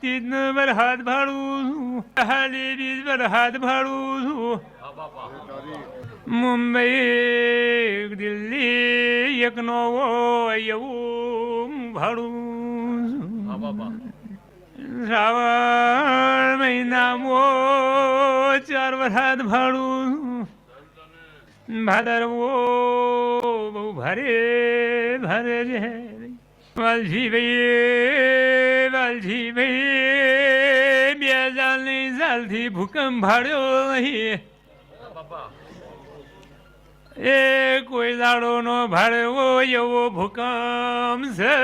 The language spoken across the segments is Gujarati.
તીજ પર હાથ ભાડું છું, હાલી બીજ પર હાથ ભાડું છું, મુંબઈ દિલ્હી એક નો એવું ભાડું છું, શ્રાવણ મહિનામાં 4 વરસાદ ભાડું છું, ભાદરવો બહુ ભારે ભારે છે વાલજીભાઈ 2000ની સાલથી ભૂકંપ ભાડ્યો નહીં એ કોઈ દાડો નો ભાડવો એવો ભૂકંપ છે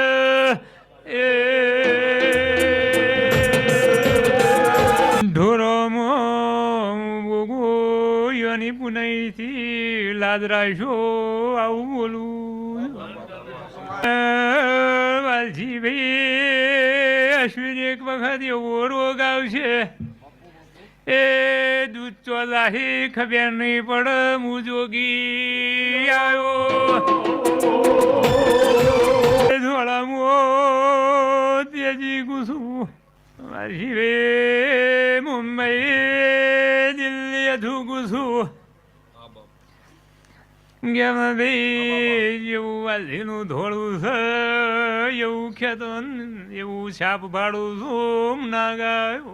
એ ઢોરોમાં ગોગોયોની પુનઈથી લાદરાશો આવું બોલું વાલજીભાઈ અશ્વિન એક વખત એવો રોગ આવશે એ દૂધ ચોલાહી ખબર નહીં પડે હું જોગી આવ્યો ધોળામાં તેજી ગુસું વાલજીભાઈ મુંબઈ દિલ્હી અધુ ગુસું કેમ ભાઈ એવું વાલીનું ધોળું છે એવું ખેતો એવું છાપ ભાડું છું ના ગાયો